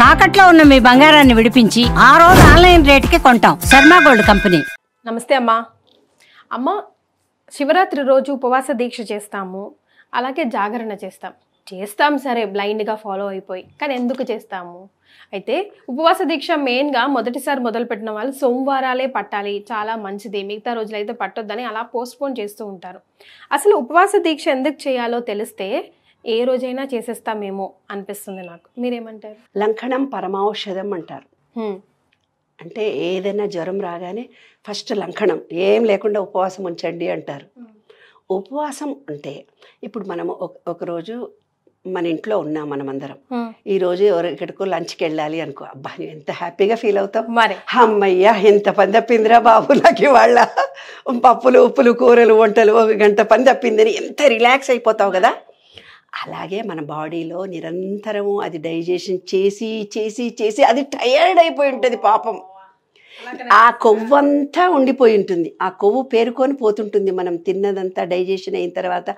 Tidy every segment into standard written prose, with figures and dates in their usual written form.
తాకట్లో ఉన్న మీ బంగారాన్ని విడిపించి ఆ రోజు ఆన్లైన్ రేటుకి కొంటాం. Sharma gold company. నమస్తే అమ్మా. అమ్మ, శివరాత్రి రోజు ఉపవాస దీక్ష చేస్తాము, అలాగే జాగరణ చేస్తాం సరే, బ్లైండ్గా ఫాలో అయిపోయి. కానీ ఎందుకు చేస్తాము? అయితే ఉపవాస దీక్ష మెయిన్గా మొదటిసారి మొదలుపెట్టిన వాళ్ళు సోమవారాలే పట్టాలి, చాలా మంచిది, మిగతా రోజులు అయితే పట్టొద్దని అలా పోస్ట్పోన్ చేస్తూ ఉంటారు. అసలు ఉపవాస దీక్ష ఎందుకు చేయాలో తెలిస్తే ఏ రోజైనా చేసేస్తామేమో అనిపిస్తుంది నాకు. మీరేమంటారు? లంకణం పరమౌషధం అంటారు. అంటే ఏదైనా జ్వరం రాగానే ఫస్ట్ లంకణం, ఏం లేకుండా ఉపవాసం ఉంచండి అంటారు. ఉపవాసం అంటే ఇప్పుడు మనము ఒకరోజు మన ఇంట్లో ఉన్నాం, మనమందరం ఈరోజు ఎక్కడికో లంచ్కి వెళ్ళాలి అనుకో, అబ్బా ఎంత హ్యాపీగా ఫీల్ అవుతాం. అమ్మయ్యా ఎంత పని తప్పిందిరా బాబు, నాకు ఇవాళ పప్పులు ఉప్పులు కూరలు వంటలు ఒక గంట పని తప్పిందని ఎంత రిలాక్స్ అయిపోతావు కదా. అలాగే మన బాడీలో నిరంతరము అది డైజెషన్ చేసి చేసి చేసి అది టయర్డ్ అయిపోయి ఉంటుంది పాపం. ఆ కొవ్వంతా ఉండిపోయి ఉంటుంది, ఆ కొవ్వు పేరుకొని పోతుంటుంది. మనం తిన్నదంతా డైజెషన్ అయిన తర్వాత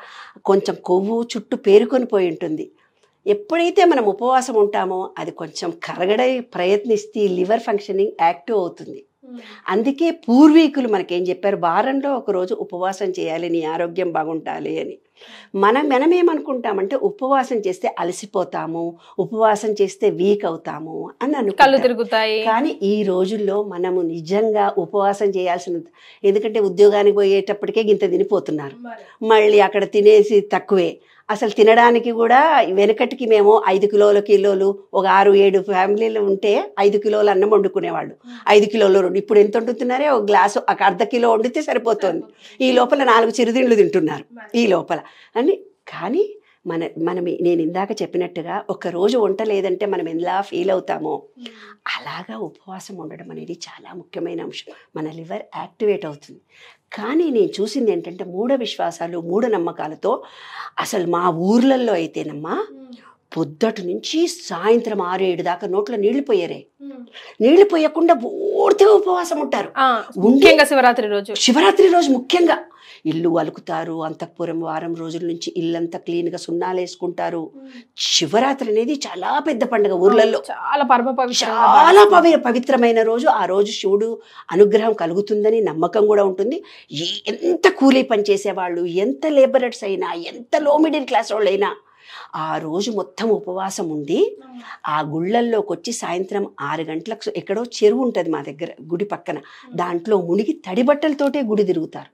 కొంచెం కొవ్వు చుట్టూ పేరుకొని పోయి ఉంటుంది. ఎప్పుడైతే మనం ఉపవాసం ఉంటామో అది కొంచెం కరగడై ప్రయత్నిస్తే లివర్ ఫంక్షనింగ్ యాక్టివ్ అవుతుంది. అందుకే పూర్వీకులు మనకేం చెప్పారు, వారంలో ఒకరోజు ఉపవాసం చేయాలి నీ ఆరోగ్యం బాగుంటాలి అని. మనమేమనుకుంటామంటే ఉపవాసం చేస్తే అలసిపోతాము, ఉపవాసం చేస్తే వీక్ అవుతాము అని అనుకుంటాం, కళ్ళు తిరుగుతాయి. కానీ ఈ రోజుల్లో మనము నిజంగా ఉపవాసం చేయాల్సిన, ఎందుకంటే ఉద్యోగానికి పోయేటప్పటికే ఇంత తినిపోతున్నారు, మళ్ళీ అక్కడ తినేసి తక్కువే. అసలు తినడానికి కూడా వెనకటికి మేము 5 కిలోలు ఒక 6-7 ఫ్యామిలీలు ఉంటే 5 కిలోలు అన్నం వండుకునేవాళ్ళు, 5 కిలోలు రెండు. ఇప్పుడు ఎంత వండుతున్నారే, ఒక గ్లాసు ఒక అర్ధ కిలో వండితే సరిపోతుంది. ఈ లోపల 4 చిరుతిండ్లు తింటున్నారు ఈ లోపల అని. కానీ నేను ఇందాక చెప్పినట్టుగా ఒకరోజు వంట లేదంటే మనం ఎలా ఫీల్ అవుతామో అలాగా ఉపవాసం ఉండడం అనేది చాలా ముఖ్యమైన అంశం. మన లివర్ యాక్టివేట్ అవుతుంది. కానీ నేను చూసింది ఏంటంటే మూఢ విశ్వాసాలు, మూఢనమ్మకాలతో అసలు మా ఊర్లలో అయితేనమ్మా పొద్దుటి నుంచి సాయంత్రం 6-7 దాకా నోట్లో నీళ్లు పోయారే, నీళ్లు పోయకుండా పూర్తిగా ఉపవాసం ఉంటారు. ముఖ్యంగా శివరాత్రి రోజు ముఖ్యంగా ఇల్లు అలుకుతారు, అంతఃపురం వారం రోజుల నుంచి ఇల్లంతా క్లీన్గా సున్నాలు వేసుకుంటారు. శివరాత్రి అనేది చాలా పెద్ద పండుగ ఊర్లలో, చాలా పవిత్రమైన రోజు. ఆ రోజు శివుడు అనుగ్రహం కలుగుతుందని నమ్మకం కూడా ఉంటుంది. ఎంత కూలీ పని చేసేవాళ్ళు, ఎంత లేబరర్స్ అయినా, ఎంత లో మిడిల్ క్లాస్ వాళ్ళు అయినా ఆ రోజు మొత్తం ఉపవాసం ఉండి ఆ గుళ్ళల్లోకి వచ్చి సాయంత్రం 6 గంటలకు ఎక్కడో చెరువు ఉంటుంది మా దగ్గర గుడి పక్కన, దాంట్లో మునిగి తడి బట్టలతోటే గుడి తిరుగుతారు.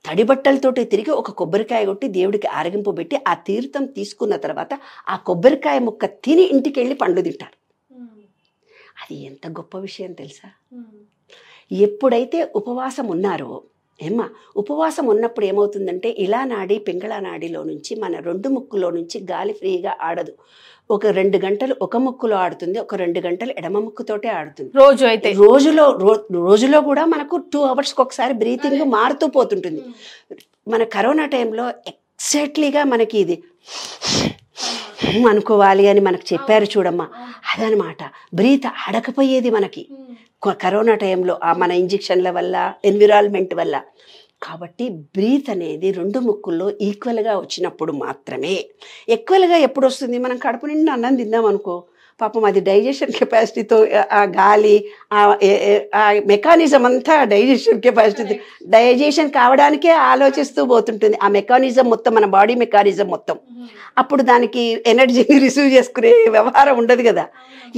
తడి బట్టలతోటే తిరిగి ఒక కొబ్బరికాయ కొట్టి దేవుడికి ఆరగింపు పెట్టి ఆ తీర్థం తీసుకున్న తర్వాత ఆ కొబ్బరికాయ ముక్క తిని ఇంటికి వెళ్ళి పండ్లు తింటారు. అది ఎంత గొప్ప విషయం తెలుసా. ఎప్పుడైతే ఉపవాసం ఉన్నారో ఉపవాసం ఉన్నప్పుడు ఏమవుతుందంటే ఇలా నాడి పింగళ నాడిలో నుంచి మన 2 ముక్కులో నుంచి గాలి ఫ్రీగా ఆడదు. ఒక 2 గంటలు ఒక ముక్కులో ఆడుతుంది, ఒక 2 గంటలు ఎడమ ముక్కుతోటే ఆడుతుంది. రోజులో కూడా మనకు 2 అవర్స్కి ఒకసారి బ్రీతింగ్ మారుతూ పోతుంటుంది. మన కరోనా టైంలో ఎగ్జాక్ట్లీగా మనకి ఇది అనుకోవాలి అని మనకు చెప్పారు చూడమ్మా, అదనమాట. బ్రీత్ ఆడకపోయేది మనకి కరోనా టైంలో మన ఇంజెక్షన్ల వల్ల, ఎన్విరాన్మెంట్ వల్ల. కాబట్టి బ్రీత్ అనేది 2 ముక్కుల్లో ఈక్వల్గా వచ్చినప్పుడు మాత్రమే. ఈక్వల్గా ఎప్పుడు వస్తుంది, మనం కడుపు నిండా అన్నం తిందాం అనుకో, పాపం అది డైజెషన్ కెపాసిటీతో ఆ గాలి ఆ మెకానిజం అంతా డైజెషన్ కావడానికే ఆలోచిస్తూ పోతుంటుంది. ఆ మెకానిజం మొత్తం మన బాడీ మెకానిజం మొత్తం. అప్పుడు దానికి ఎనర్జీని రిసీవ్ చేసుకునే వ్యవహారం ఉండదు కదా.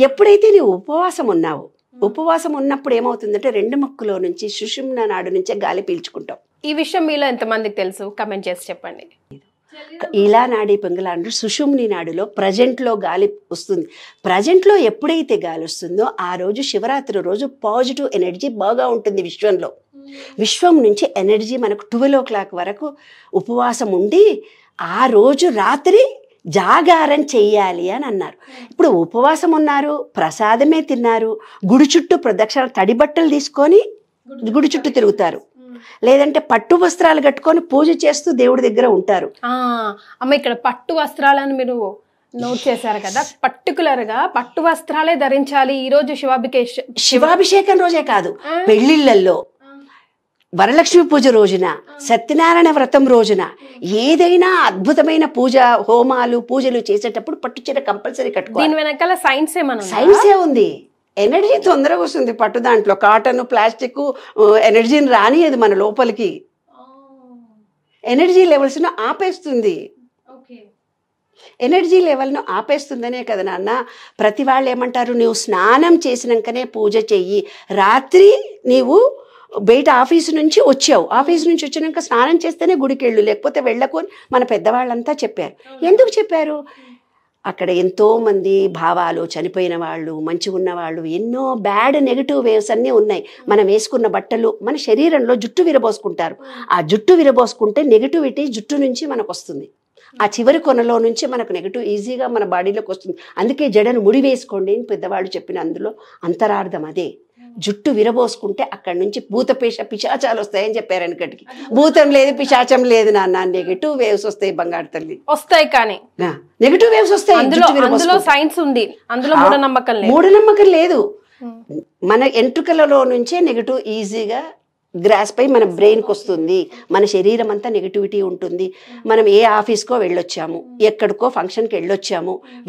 ఎప్పుడైతే నీవు ఉపవాసం ఉన్నావో, ఉపవాసం ఉన్నప్పుడు ఏమవుతుందంటే 2 ముక్కులో నుంచి సుషుమ్న నాడు నుంచే గాలి పీల్చుకుంటాం. ఈ విషయం మీలో ఎంతమందికి తెలుసు? కమెంట్ చేసి చెప్పండి. ఇలా నాడి పింగళ సుషుమ్ని నాడులో ప్రజెంట్లో గాలి వస్తుంది. ప్రజెంట్లో ఎప్పుడైతే గాలి వస్తుందో ఆ రోజు శివరాత్రి రోజు పాజిటివ్ ఎనర్జీ బాగా ఉంటుంది విశ్వంలో. విశ్వం నుంచి ఎనర్జీ మనకు 12 o'clock వరకు ఉపవాసం ఉండి ఆ రోజు రాత్రి జాగారం చెయ్యాలి అని అన్నారు. ఇప్పుడు ఉపవాసం ఉన్నారు, ప్రసాదమే తిన్నారు, గుడి చుట్టూ ప్రదక్షిణ, తడి బట్టలు తీసుకొని గుడి చుట్టూ తిరుగుతారు, లేదంటే పట్టు వస్త్రాలు కట్టుకొని పూజ చేస్తూ దేవుడి దగ్గర ఉంటారు. అమ్మ, ఇక్కడ పట్టు వస్త్రాలను మీరు నోట్ చేశారు కదా, పర్టికులర్ గా పట్టు వస్త్రాలే ధరించాలి ఈ రోజు శివాభిషేకం రోజే కాదు, పెళ్లిళ్ళల్లో వరలక్ష్మి పూజ రోజున, సత్యనారాయణ వ్రతం రోజున, ఏదైనా అద్భుతమైన పూజ హోమాలు పూజలు చేసేటప్పుడు పట్టుచీర కంపల్సరీ కట్టుకోవాలి. దీని వెనకాల సైన్స్ ఏమన్నా సైన్సే ఉంది. ఎనర్జీ తొందరగా వస్తుంది పట్టు దాంట్లో. కాటన్ ప్లాస్టిక్ ఎనర్జీని రానియదు మన లోపలికి, ఎనర్జీ లెవెల్స్ను ఆపేస్తుంది. ఎనర్జీ లెవెల్ను ఆపేస్తుందనే కదా నాన్న ప్రతి వాళ్ళు ఏమంటారు, నువ్వు స్నానం చేసినాకనే పూజ చెయ్యి. రాత్రి నీవు బయట ఆఫీసు నుంచి వచ్చావు, ఆఫీసు నుంచి వచ్చినాక స్నానం చేస్తేనే గుడికి వెళ్ళు, లేకపోతే వెళ్ళకు అని మన పెద్దవాళ్ళంతా చెప్పారు. ఎందుకు చెప్పారు? అక్కడ ఎంతోమంది భావాలు, చనిపోయిన వాళ్ళు, మంచిగా ఉన్నవాళ్ళు, ఎన్నో బ్యాడ్ నెగిటివ్ వేవ్స్ అన్నీ ఉన్నాయి. మనం వేసుకున్న బట్టలు, మన శరీరంలో జుట్టు విరబోసుకుంటారు. ఆ జుట్టు విరబోసుకుంటే నెగిటివిటీ జుట్టు నుంచి మనకు వస్తుంది. ఆ చివరి కొనలో నుంచి మనకు నెగిటివ్ ఈజీగా మన బాడీలోకి వస్తుంది. అందుకే జడను ముడి వేసుకోండి అని పెద్దవాళ్ళు చెప్పిన అందులో అంతరార్థం అదే. జుట్టు విరబోసుకుంటే అక్కడి నుంచి పిశాచాలు వస్తాయని చెప్పారు. వెనకటికి భూతం లేదు, పిశాచం లేదు నాన్న, నెగిటివ్ వేవ్స్ వస్తాయి బంగారు తల్లి, వస్తాయి. కానీ నెగిటివ్ వేవ్స్ వస్తాయి. అందులో సైన్స్ ఉంది, అందులో మూఢనమ్మకం లేదు. మన ఎంట్రుకలలో నుంచే నెగిటివ్ ఈజీగా గ్రాస్ పై మన బ్రెయిన్కి వస్తుంది. మన శరీరం అంతా నెగిటివిటీ ఉంటుంది. మనం ఏ ఆఫీస్కో వెళ్ళొచ్చాము, ఎక్కడికో ఫంక్షన్కి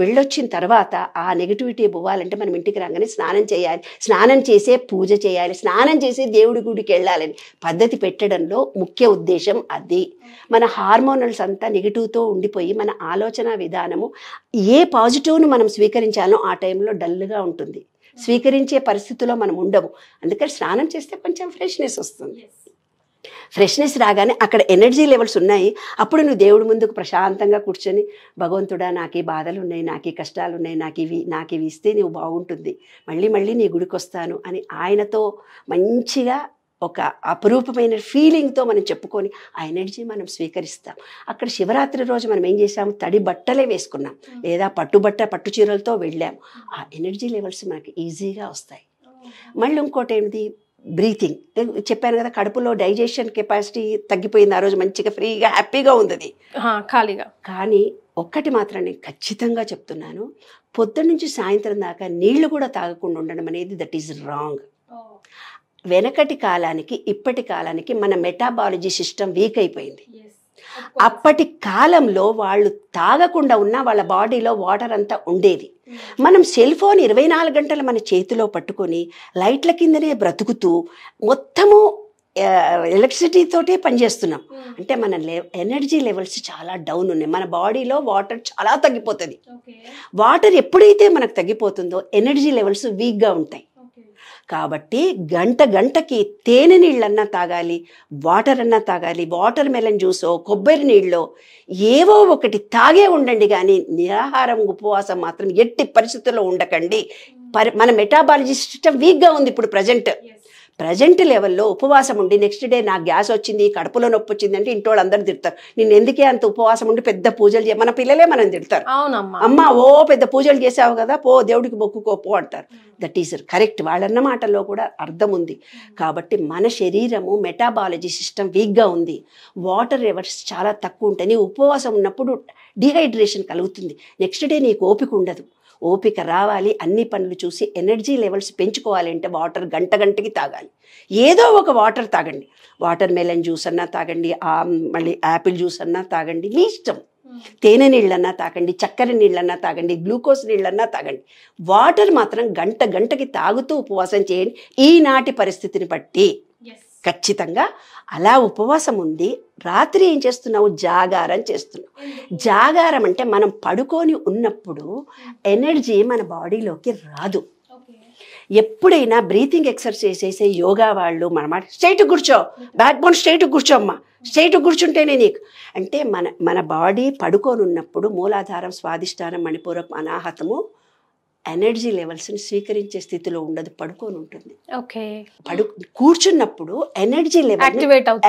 వెళ్ళొచ్చిన తర్వాత ఆ నెగిటివిటీ పోవాలంటే మనం ఇంటికి రాగానే స్నానం చేయాలి, స్నానం చేసే పూజ చేయాలి, స్నానం చేసి దేవుడి గుడికి వెళ్ళాలని పద్ధతి పెట్టడంలో ముఖ్య ఉద్దేశం అది. మన హార్మోనల్స్ అంతా నెగిటివ్తో ఉండిపోయి మన ఆలోచన విధానము ఏ పాజిటివ్ను మనం స్వీకరించాలో ఆ టైంలో డల్గా ఉంటుంది. స్వీకరించే పరిస్థితిలో మనం ఉండము. అందుకని స్నానం చేస్తే కొంచెం ఫ్రెష్నెస్ వస్తుంది. ఫ్రెష్నెస్ రాగానే అక్కడ ఎనర్జీ లెవెల్స్ ఉన్నాయి. అప్పుడు నువ్వు దేవుడి ముందుకు ప్రశాంతంగా కూర్చొని, భగవంతుడా నాకు ఈ బాధలు ఉన్నాయి, నాకు ఈ కష్టాలు ఉన్నాయి, నాకు ఇవి ఇస్తే నువ్వు బాగుంటుంది, మళ్ళీ నీ గుడికి వస్తాను అని ఆయనతో మంచిగా ఒక అపురూపమైన ఫీలింగ్తో మనం చెప్పుకొని ఆ ఎనర్జీ మనం స్వీకరిస్తాం. అక్కడ శివరాత్రి రోజు మనం ఏం చేసాము, తడి బట్టలే వేసుకున్నాం లేదా పట్టు చీరలతో వెళ్ళాము. ఆ ఎనర్జీ లెవెల్స్ మనకి ఈజీగా వస్తాయి. మళ్ళీ ఇంకోటి ఏంటి, బ్రీతింగ్. చెప్పాను కదా, కడుపులో డైజెషన్ కెపాసిటీ తగ్గిపోయింది. ఆ రోజు మంచిగా ఫ్రీగా హ్యాపీగా ఉంది ఖాళీగా. కానీ ఒక్కటి మాత్రం నేను ఖచ్చితంగా చెప్తున్నాను, పొద్దున్న నుంచి సాయంత్రం దాకా నీళ్లు కూడా తాగకుండా ఉండడం అనేది దట్ ఈజ్ రాంగ్. వెనకటి కాలానికి ఇప్పటి కాలానికి మన మెటాబాలజీ సిస్టమ్ వీక్ అయిపోయింది. అప్పటి కాలంలో వాళ్ళు తాగకుండా ఉన్న వాళ్ళ బాడీలో వాటర్ అంతా ఉండేది. మనం సెల్ ఫోన్ 24 గంటలు మన చేతిలో పట్టుకొని లైట్ల కిందనే బ్రతుకుతూ మొత్తము ఎలక్ట్రిసిటీతోటే పనిచేస్తున్నాం. అంటే మన ఎనర్జీ లెవెల్స్ చాలా డౌన్ ఉన్నాయి. మన బాడీలో వాటర్ చాలా తగ్గిపోతుంది. వాటర్ ఎప్పుడైతే మనకు తగ్గిపోతుందో ఎనర్జీ లెవెల్స్ వీక్గా ఉంటాయి. కాబట్టి గంటకి తేనె నీళ్ళన్నా తాగాలి, వాటర్ అన్నా తాగాలి, వాటర్ మెలన్ జ్యూసో కొబ్బరి నీళ్ళో ఏవో ఒకటి తాగే ఉండండి. కానీ నిరాహారం ఉపవాసం మాత్రం ఎట్టి పరిస్థితుల్లో ఉండకండి. మన మెటాబాలజీ సిస్టమ్ వీక్గా ఉంది ఇప్పుడు ప్రజెంట్ లెవెల్లో. ఉపవాసం ఉండి నెక్స్ట్ డే నాకు గ్యాస్ వచ్చింది, కడుపులో నొప్పి వచ్చింది అంటే ఇంట్లో వాళ్ళు అందరూ తిడతారు. నేను ఎందుకే అంత ఉపవాసం ఉండి పెద్ద పూజలు మన పిల్లలే మనం తిడతారు. అమ్మ ఓ పెద్ద పూజలు చేసావు కదా, పో దేవుడికి మొక్కుకోపో అంటారు. That is correct. వాళ్ళన్న మాటల్లో కూడా అర్థం ఉంది. కాబట్టి మన శరీరము మెటాబాలజీ సిస్టమ్ వీక్గా ఉంది. వాటర్ లెవెల్స్ చాలా తక్కువ ఉంటాయి. నీ ఉపవాసం ఉన్నప్పుడు డిహైడ్రేషన్ కలుగుతుంది. నెక్స్ట్ డే నీకు ఓపిక ఉండదు. ఓపిక రావాలి, అన్ని పనులు చూసి ఎనర్జీ లెవెల్స్ పెంచుకోవాలి అంటే వాటర్ గంటకి తాగాలి. ఏదో ఒక వాటర్ తాగండి. వాటర్ మెలన్ జ్యూస్ అన్నా తాగండి, మళ్ళీ యాపిల్ జ్యూస్ అన్నా తాగండి, మీ ఇష్టం. తేనె నీళ్ళన్నా తాగండి, చక్కెర నీళ్ళన్నా తాగండి, గ్లూకోజ్ నీళ్ళన్నా తాగండి. వాటర్ మాత్రం గంటకి తాగుతూ ఉపవాసం చేయండి. ఈనాటి పరిస్థితిని బట్టి ఖచ్చితంగా అలా ఉపవాసం ఉండి రాత్రి ఏం చేస్తున్నావు, జాగారం చేస్తున్నావు. జాగారం అంటే మనం పడుకొని ఉన్నప్పుడు ఎనర్జీ మన బాడీలోకి రాదు. ఎప్పుడైనా బ్రీతింగ్ ఎక్సర్సైజ్ చేసే యోగా వాళ్ళు మన స్ట్రైట్ కూర్చో, బ్యాక్ బోన్ స్ట్రైట్ కూర్చోమ్మా, స్ట్రైట్ కూర్చుంటేనే నీకు అంటే మన బాడీ పడుకొని ఉన్నప్పుడు మూలాధారం, స్వాదిష్టానం, మణిపూరకం, అనాహతము ఎనర్జీ లెవెల్స్ని స్వీకరించే స్థితిలో ఉండదు, పడుకొని ఉంటుంది. కూర్చున్నప్పుడు ఎనర్జీ లెవెల్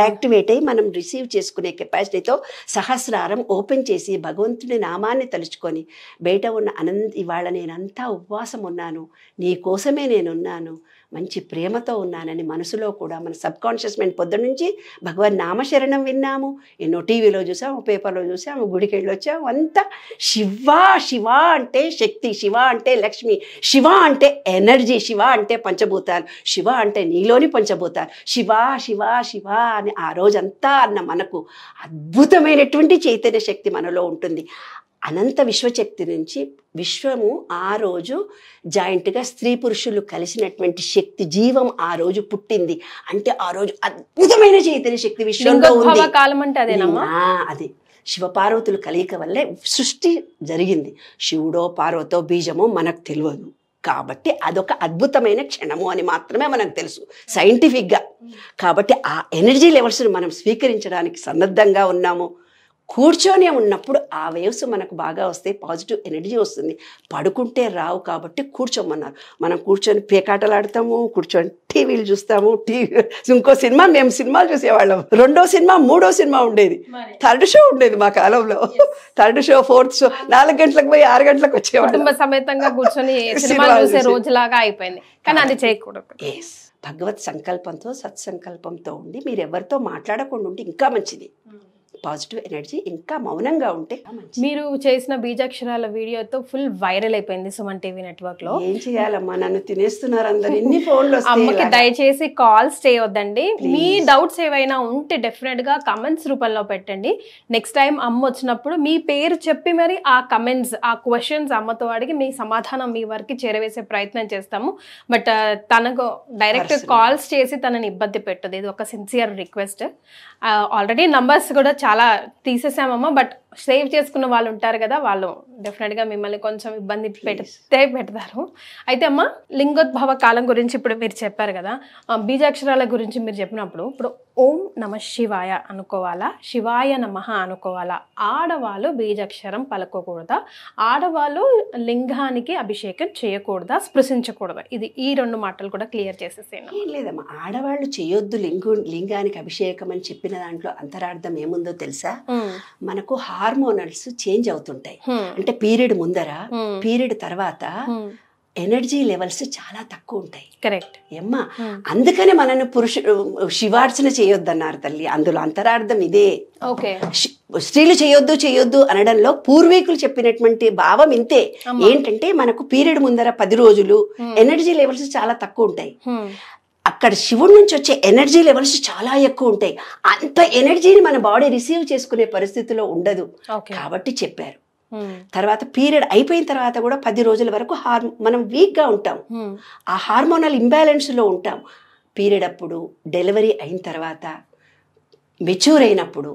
యాక్టివేట్ అయ్యి మనం రిసీవ్ చేసుకునే కెపాసిటీతో సహస్రారం ఓపెన్ చేసి భగవంతుని నామాన్ని తలుచుకొని బయట ఉన్న ఇవాళ నేనంతా ఉపవాసం ఉన్నాను, నీ కోసమే నేనున్నాను, మంచి ప్రేమతో ఉన్నానని మనసులో కూడా మన సబ్ కాన్షియస్ మైండ్ పొద్దున్న నుంచి భగవన్ నామశరణం విన్నాము, ఎన్నో టీవీలో చూసాము, పేపర్లో చూసాము, గుడికి వెళ్ళొచ్చాము, అంతా శివ అంటే శక్తి, శివ అంటే లక్ష్మి, శివ అంటే ఎనర్జీ, శివ అంటే పంచభూతాలు, శివ అంటే నీలోని పంచభూతాలు, శివ శివ శివ అని ఆ రోజంతా అన్న మనకు అద్భుతమైనటువంటి చైతన్య శక్తి మనలో ఉంటుంది. అనంత విశ్వశక్తి నుంచి విశ్వము ఆ రోజు జాయింట్గా స్త్రీ పురుషులు కలిసినటువంటి శక్తి జీవం ఆ రోజు పుట్టింది. అంటే ఆ రోజు అద్భుతమైన చైతన్య శక్తి విశ్వంలో ఉంది. కాలం అంటే అదేనమ్మా? అది శివపార్వతులు కలయిక వల్లే సృష్టి జరిగింది. శివుడో పార్వతో బీజమో మనకు తెలియదు కాబట్టి అదొక అద్భుతమైన క్షణము అని మాత్రమే మనకు తెలుసు సైంటిఫిక్గా. కాబట్టి ఆ ఎనర్జీ లెవెల్స్ని మనం స్వీకరించడానికి సన్నద్ధంగా ఉన్నాము. కూర్చొని ఉన్నప్పుడు ఆ వేవ్స్ మనకు బాగా వస్తాయి, పాజిటివ్ ఎనర్జీ వస్తుంది. పడుకుంటే రావు కాబట్టి కూర్చోమన్నారు. మనం కూర్చొని పేకాటలాడతాము, కూర్చొని టీవీలు చూస్తాము. ఇంకో సినిమా, మేము సినిమాలు చూసేవాళ్ళం. 2వ సినిమా 3వ సినిమా ఉండేది, 3rd షో ఉండేది మా కాలంలో. 3rd షో 4th షో 4 గంటలకు పోయి 6 గంటలకు వచ్చేవాళ్ళం. కుటుంబ సమేతంగా కూర్చొని సినిమాలు చూసే రోజులాగా అయిపోయింది. కానీ అది చేయకూడదు. భగవత్ సంకల్పంతో సత్సంకల్పంతో ఉండి మీరు ఎవరితో మాట్లాడకుండా ఉంటే ఇంకా మంచిది. పాజిటివ్ ఎనర్జీ ఇంకా మౌనంగా ఉంటే మీరు చేసిన బీజాక్షరాల వీడియోతో ఫుల్ వైరల్ అయిపోయింది సుమన్ టీవీ నెట్వర్క్ లో. ఏం చేయాలమ్మా, నన్ను తినేస్తున్నారు అందరు, ఎన్ని ఫోన్లు. అమ్మకి దయచేసి కాల్స్ చేయొద్దండి. మీ డౌట్స్ ఏవైనా ఉంటే డెఫినెట్ గా కమెంట్స్ రూపంలో పెట్టండి. నెక్స్ట్ టైం అమ్మ వచ్చినప్పుడు మీ పేరు చెప్పి మరి ఆ కమెంట్స్, ఆ క్వశ్చన్స్ అమ్మతో అడిగి మీ సమాధానం మీ వరకు చేరవేసే ప్రయత్నం చేస్తాము. బట్ తనకు డైరెక్ట్ కాల్స్ చేసి తనని ఇబ్బంది పెట్టదు. ఇది ఒక సిన్సియర్ రిక్వెస్ట్. ఆల్రెడీ నంబర్స్ కూడా చాలా తీసేసామమ్మా, బట్ సేవ్ చేసుకున్న వాళ్ళు ఉంటారు కదా, వాళ్ళు డెఫినెట్గా మిమ్మల్ని కొంచెం ఇబ్బంది పెడతారు. అయితే అమ్మ, లింగోద్భవ కాలం గురించి ఇప్పుడు మీరు చెప్పారు కదా, బీజాక్షరాల గురించి మీరు చెప్పినప్పుడు ఇప్పుడు ఓం నమ శివాయ అనుకోవాలా, శివాయ నమః అనుకోవాలా? ఆడవాళ్ళు బీజాక్షరం పలకకూడదా? ఆడవాళ్ళు లింగానికి అభిషేకం చేయకూడదా, స్పృశించకూడదా? ఈ 2 మాటలు కూడా క్లియర్ చేసేసాను. ఏం లేదమ్మా, ఆడవాళ్ళు చేయొద్దు లింగానికి అభిషేకం అని చెప్పిన దాంట్లో అంతరార్థం ఏముందో తెలుసా? మనకు హార్మోనల్స్ చేంజ్ అవుతుంటాయి. అంటే పీరియడ్ ముందర, పీరియడ్ తర్వాత ఎనర్జీ లెవెల్స్ చాలా తక్కువ ఉంటాయి. కరెక్ట్ ఏమ్మా, అందుకనే మనను శివార్చన చేయొద్దన్నారు తల్లి. అందులో అంతరార్థం ఇదే. స్త్రీలు చేయొద్దు అనడంలో పూర్వీకులు చెప్పినటువంటి భావం ఇంతే. ఏంటంటే మనకు పీరియడ్ ముందర 10 రోజులు ఎనర్జీ లెవెల్స్ చాలా తక్కువ ఉంటాయి. అక్కడ శివుడి నుంచి వచ్చే ఎనర్జీ లెవెల్స్ చాలా ఎక్కువ ఉంటాయి. అంత ఎనర్జీని మన బాడీ రిసీవ్ చేసుకునే పరిస్థితిలో ఉండదు కాబట్టి చెప్పారు. తర్వాత పీరియడ్ అయిపోయిన తర్వాత కూడా 10 రోజుల వరకు మనం వీక్గా ఉంటాం, ఆ హార్మోనల్ ఇంబ్యాలెన్స్లో ఉంటాం. పీరియడ్ అప్పుడు, డెలివరీ అయిన తర్వాత, మెచ్యూర్ అయినప్పుడు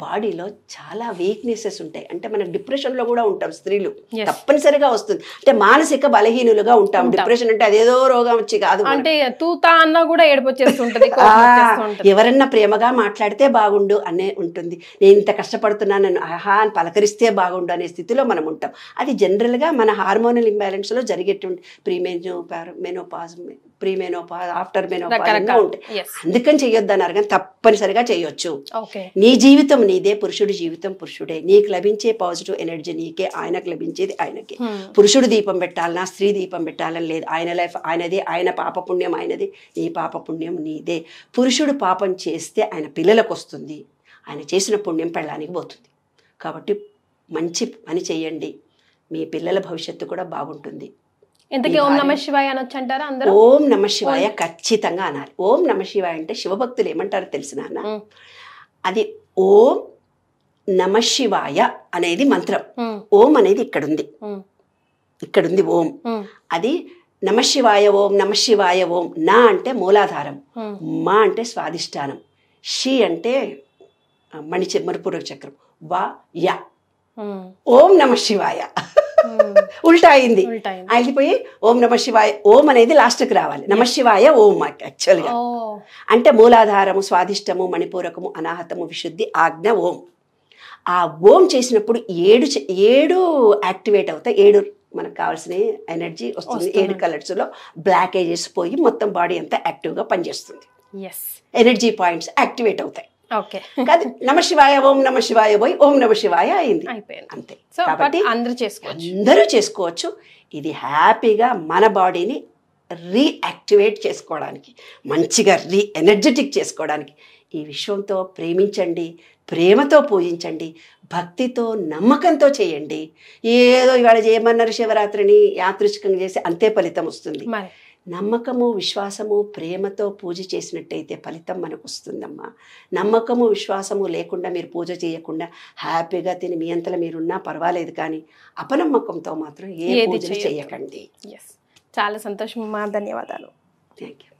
బాడీలో చాలా వీక్నెసెస్ ఉంటాయి. అంటే మనం డిప్రెషన్ లో కూడా ఉంటాం. స్త్రీలు తప్పనిసరిగా వస్తుంది. అంటే మానసిక బలహీనులుగా ఉంటాం. డిప్రెషన్ అంటే అదేదో రోగం వచ్చి కాదు, అంటే తూతా అన్నా కూడా ఏడుపు వచ్చేస్తుంటది. ఎవరన్నా ప్రేమగా మాట్లాడితే బాగుండు అనే ఉంటుంది. నేను ఇంత కష్టపడుతున్నాను ఆహా అని పలకరిస్తే బాగుండు అనే స్థితిలో మనం ఉంటాం. అది జనరల్ గా మన హార్మోనల్ ఇంబ్యాలెన్స్ లో జరిగేటువంటి ప్రీమెనోపాజ్, ఆఫ్టర్ మెనోపాజ్ ఉంటాయి. అందుకని చెయ్యొద్దన్నారు, కానీ తప్పనిసరిగా చేయొచ్చు. నీ జీవితం నీదే, పురుషుడి జీవితం పురుషుడే. నీకు లభించే పాజిటివ్ ఎనర్జీ నీకే, ఆయనకు లభించేది ఆయనకే. పురుషుడు దీపం పెట్టాలన్నా, స్త్రీ దీపం పెట్టాలని లేదు. ఆయన లైఫ్ ఆయనదే, ఆయన పాపపుణ్యం ఆయనది, నీ పాపపుణ్యం నీదే. పురుషుడు పాపం చేస్తే ఆయన పిల్లలకు వస్తుంది, ఆయన చేసిన పుణ్యం పెళ్ళానికి పోతుంది. కాబట్టి మంచి పని చెయ్యండి, మీ పిల్లల భవిష్యత్తు కూడా బాగుంటుంది. ఇంతకీ ఓం నమ శివాయ అనొచ్చు అంటారా అందరూ? ఓం నమ శివాయ ఖచ్చితంగా అనాలి. ఓం నమ శివాయ అంటే శివభక్తులు ఏమంటారో తెలిసిన, అది ఓం నమ శివాయ అనేది మంత్రం. ఓం అనేది ఇక్కడుంది ఓం. అది నమ శివాయ ఓం, నమ శివాయ ఓం. నా అంటే మూలాధారం, మా అంటే స్వాధిష్టానం, షి అంటే మణిపూరక చక్రం, వా యా. ఓం నమ శివాయ ఉల్టా అయింది, అయిపోయి ఓం నమ శివాయ. ఓం అనేది లాస్ట్కి రావాలి, నమ శివాయ ఓం. యాక్చువల్గా అంటే మూలాధారము, స్వాధిష్టము, మణిపూరకము, అనాహతము, విశుద్ధి, ఆజ్ఞ, ఓం. ఆ ఓం చేసినప్పుడు 7 యాక్టివేట్ అవుతాయి. 7 మనకు కావాల్సిన ఎనర్జీ వస్తుంది. 7 కలర్స్లో బ్లాకేజెస్ పోయి మొత్తం బాడీ అంతా యాక్టివ్గా పనిచేస్తుంది. ఎనర్జీ పాయింట్స్ యాక్టివేట్ అవుతాయి. కాదు నమ శివాయ ఓం నమ శివాయ పోయి ఓం నమ శివాయ అయింది, అంతే. కాబట్టి అందరూ చేసుకోవచ్చు. ఇది హ్యాపీగా మన బాడీని రీయాక్టివేట్ చేసుకోవడానికి, మంచిగా ఎనర్జెటిక్ చేసుకోవడానికి ఈ విశ్వంతో ప్రేమించండి, ప్రేమతో పూజించండి, భక్తితో నమ్మకంతో చేయండి. ఏదో ఇవాళ చేయమన్నారు శివరాత్రిని యాదృచ్ఛికంగా చేసి అంతే ఫలితం వస్తుంది. మరి నమ్మకము, విశ్వాసము, ప్రేమతో పూజ చేసినట్టయితే ఫలితం మనకు వస్తుందమ్మా. నమ్మకము, విశ్వాసము లేకుండా మీరు పూజ చేయకుండా హ్యాపీగా తిని మీ అంతలో మీరున్నా పర్వాలేదు, కానీ అపనమ్మకంతో మాత్రం ఏ ఏది పూజలు చేయొద్దు. చేయకండి. ఎస్, చాలా సంతోషం అమ్మా, ధన్యవాదాలు. Thank you.